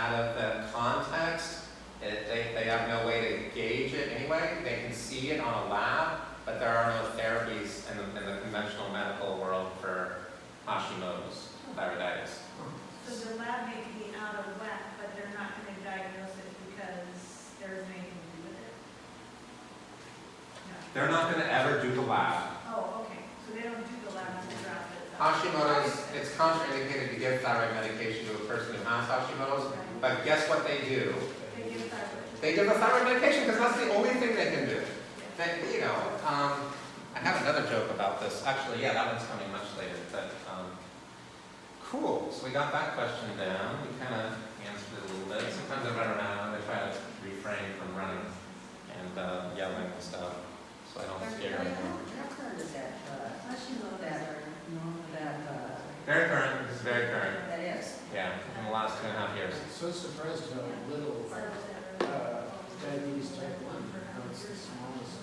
out of the context. They have no way to gauge it anyway. They can see it on a lab, but there are no therapies in the conventional medical world for Hashimoto's thyroiditis. So the lab may be out of whack, but they're not going to diagnose it because there isn't anything to do with it? No. They're not going to ever do the lab. Oh, okay. So they don't do the lab to draft it. Hashimoto's, it's contraindicated to give thyroid medication to a person who has Hashimoto's, but guess what they do? They give thyroid. They give a thyroid medication because that's the only thing they can do. They, I have another joke about this. Actually, yeah, that one's coming much later. But cool. So we got that question down. We kind of answered it a little bit. Sometimes I run around. I try to refrain from running and yelling and stuff, so I don't scare anyone. How current is that? Very current. This is very current. That is. Yeah, in the last 2.5 years. So surprised how little diabetes type 1, how it's the smallest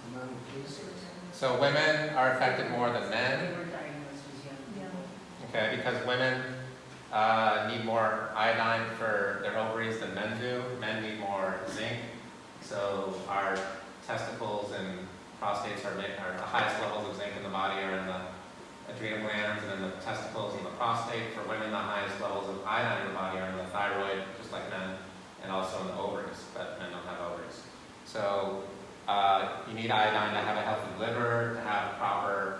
amount of cases. So women are affected more than men. Okay, because women need more iodine for their ovaries than men do. Men need more zinc. So our testicles and prostates are the highest levels of zinc in the body are in the adrenal glands, and then the testicles and the prostate. For women, the highest levels of iodine in the body are in the thyroid, just like men, and also in the ovaries, but men don't have ovaries. So you need iodine to have a healthy liver, to have proper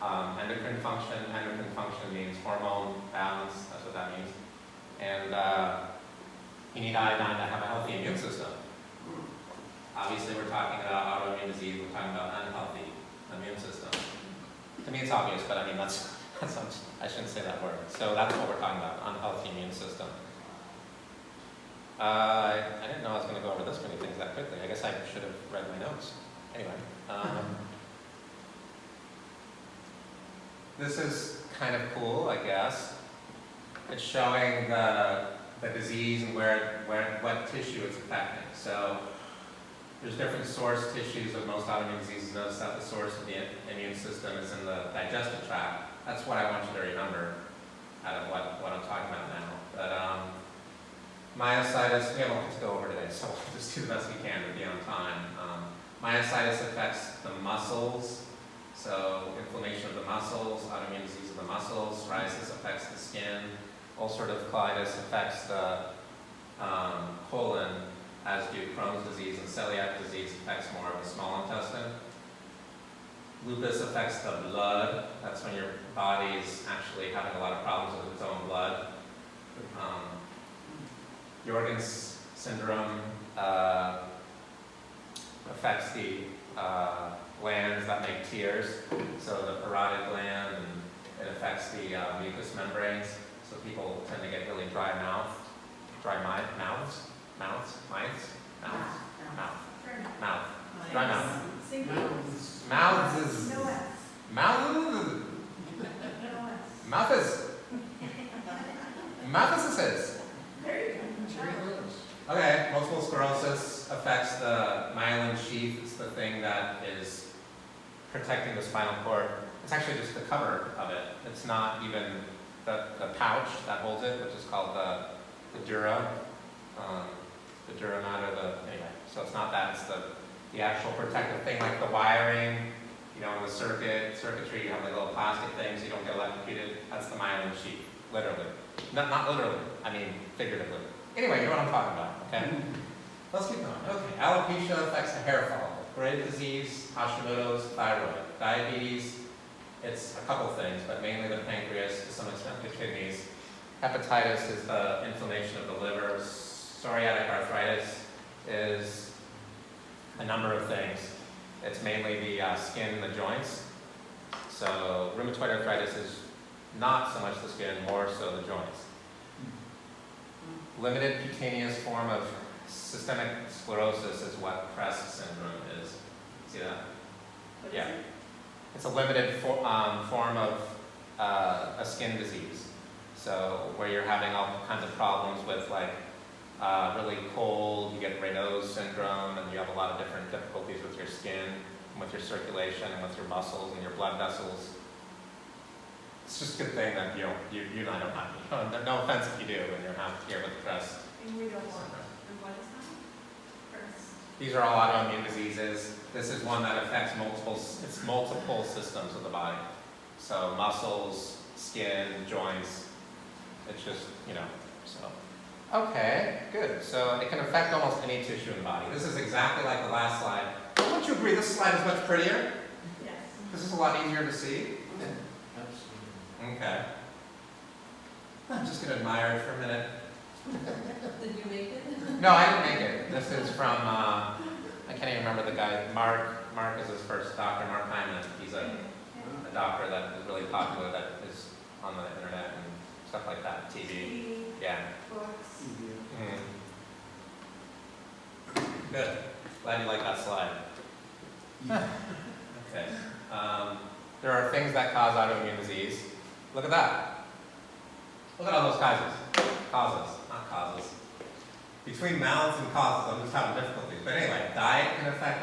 endocrine function. Endocrine function means hormone balance, that's what that means. And you need iodine to have a healthy immune system. Obviously, we're talking about autoimmune disease, we're talking about unhealthy immune system. To me, it's obvious, but I mean, that's I shouldn't say that word. So that's what we're talking about, unhealthy immune system. I didn't know I was going to go over this many things that quickly. I guess I should have read my notes. Anyway. This is kind of cool, I guess. It's showing the disease and what tissue it's affecting. So there's different source tissues of most autoimmune diseases. Notice that the source of the immune system is in the digestive tract. That's what I want you to remember out of what I'm talking about now. But myositis, we have a lot to go over today, so we'll just do the best we can to be on time. Myositis affects the muscles, so inflammation of the muscles, autoimmune disease of the muscles, psoriasis affects the skin, ulcerative colitis affects the colon, as do Crohn's disease, and celiac disease affects more of the small intestine. Lupus affects the blood. That's when your body's actually having a lot of problems with its own blood. Jorgen's syndrome affects the glands that make tears, so the parotid gland, and it affects the mucous membranes, so people tend to get really dry mouths. Dry mouths. Okay, multiple sclerosis affects the myelin sheath. It's the thing that is protecting the spinal cord. It's actually just the cover of it. It's not even the pouch that holds it, which is called the dura. The dura mater, anyway, so it's not that, it's the actual protective thing, like the wiring, in the circuitry, you have like little plastic things so you don't get electrocuted. That's the myelin sheath, literally. Not literally, I mean figuratively. Anyway, you know what I'm talking about, okay? Let's keep going. Okay, alopecia affects the hair follicle. Graves' disease, Hashimoto's, thyroid. Diabetes, it's a couple things, but mainly the pancreas, to some extent the kidneys. Hepatitis is the inflammation of the liver. Psoriatic arthritis is a number of things. It's mainly the skin and the joints. So rheumatoid arthritis is not so much the skin, more so the joints. Limited cutaneous form of systemic sclerosis is what Crest syndrome is. See that? Yeah. It's a limited form of a skin disease. So where you're having all kinds of problems with really cold, you get Raynaud's syndrome, and you have a lot of different difficulties with your skin, and with your circulation, and with your muscles and your blood vessels. It's just a good thing that you and I don't have. No offense if you do when you're out here with the press. And we don't want, and what is that? First. These are all autoimmune diseases. This is one that affects multiple systems of the body. So muscles, skin, joints. It's just, so. Okay, good. So it can affect almost any tissue in the body. This is exactly like the last slide. Don't you agree this slide is much prettier? Yes. This is a lot easier to see. Absolutely. Okay. I'm just going to admire it for a minute. Did you make it? No, I didn't make it. This is from, I can't even remember the guy. Mark is his first doctor, Mark Hyman. He's a doctor that is really popular that is on the internet and stuff like that, TV. Yeah. Books. Good. Glad you like that slide. Okay. There are things that cause autoimmune disease. Look at that. Look at all those causes. Not causes. Between mouths and causes, I'm just having difficulties. But anyway, diet can affect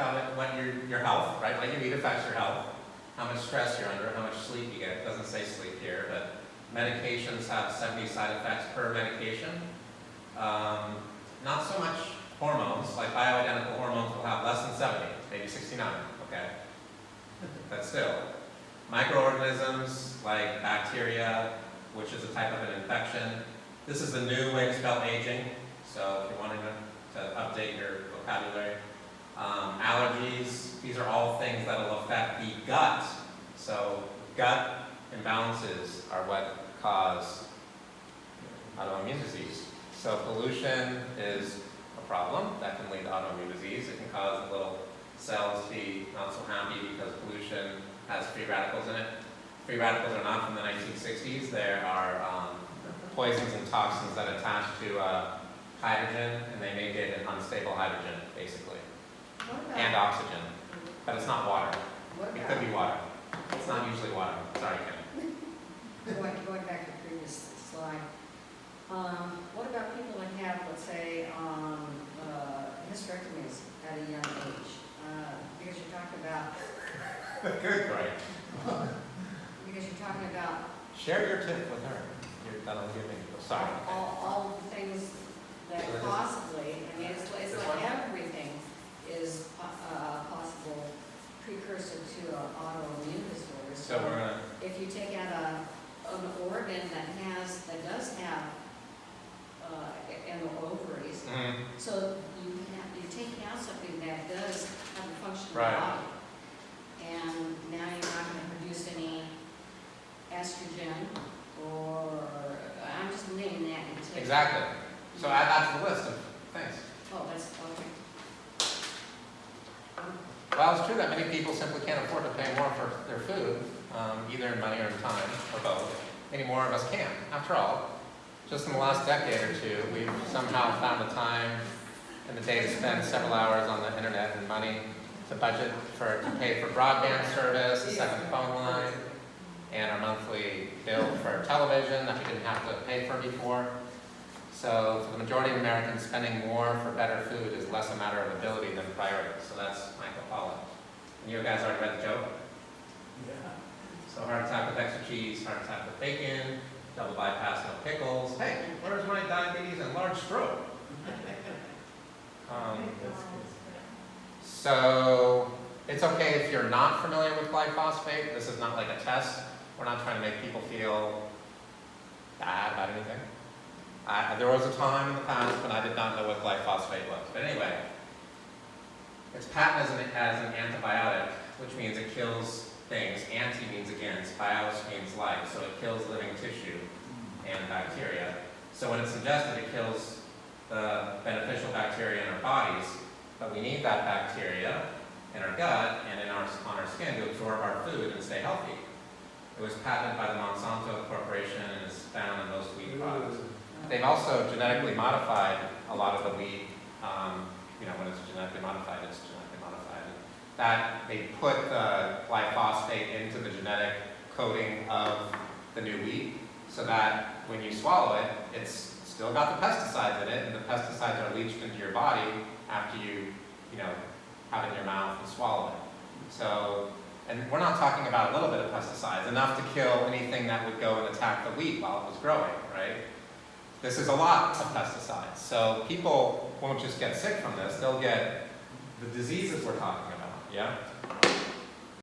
your health, right? What you eat affects your health. How much stress you're under, how much sleep you get. It doesn't say sleep here, but medications have 70 side effects per medication. Not so much hormones, like bioidentical hormones will have less than 70, maybe 69, okay? But still, microorganisms like bacteria, which is a type of an infection. This is the new way to spell aging, so if you're wanting to update your vocabulary. Allergies, these are all things that will affect the gut. So gut imbalances are what cause autoimmune disease. So pollution is a problem that can lead to autoimmune disease. It can cause the little cells to be not so happy because pollution has free radicals in it. Free radicals are not from the 1960s. There are poisons and toxins that attach to hydrogen, and they make it an unstable hydrogen, basically, and oxygen. But it's not water. It could be water. It's not usually water. Sorry, Kenny. Going back to the previous slide, what about people that have, let's say, hysterectomies at a young age? Because you're talking about, Good, great. because you're talking about Share your tip with her. That'll give me. Sorry. all the things that possibly, I mean, it's like everything is a possible precursor to an autoimmune disorder. So we're gonna. If you take out an organ that does have in the ovaries, so you're taking out something that does have a function in the Right. body, and now you're not going to produce any estrogen, or I'm just naming that. Exactly. So add that to the list of things. Oh, that's okay. Well, it's true that many people simply can't afford to pay more for their food, either in money or in time, or both. Many more of us can. After all, just in the last decade or two, we've somehow found the time in the day to spend several hours on the internet and money to budget to pay for broadband service, a second phone line, and our monthly bill for television that we didn't have to pay for before. So for the majority of Americans, spending more for better food is less a matter of ability than priority. So that's Michael Pollan. And you guys already read the joke? Yeah. So heart attack with extra cheese, heart attack with bacon, double bypass, no pickles. Hey, where's my diabetes and large stroke? So it's okay if you're not familiar with glyphosate. This is not like a test. We're not trying to make people feel bad about anything. There was a time in the past when I did not know what glyphosate was. But anyway, it's patented as an antibiotic, which means it kills things. Anti means against, bios means life, so it kills living tissue and bacteria. So when it's ingested, it kills the beneficial bacteria in our bodies, but we need that bacteria in our gut and on our skin to absorb our food and stay healthy. It was patented by the Monsanto Corporation and is found in most wheat products. They've also genetically modified a lot of the wheat. When it's genetically modified, it's genetically modified. That they put the glyphosate into the genetic coding of the new wheat, so that when you swallow it, it's still got the pesticides in it, and the pesticides are leached into your body after you have it in your mouth and swallow it. So And we're not talking about a little bit of pesticides, enough to kill anything that would go and attack the wheat while it was growing, right? This is a lot of pesticides. So people won't just get sick from this, they'll get the diseases we're talking about, yeah?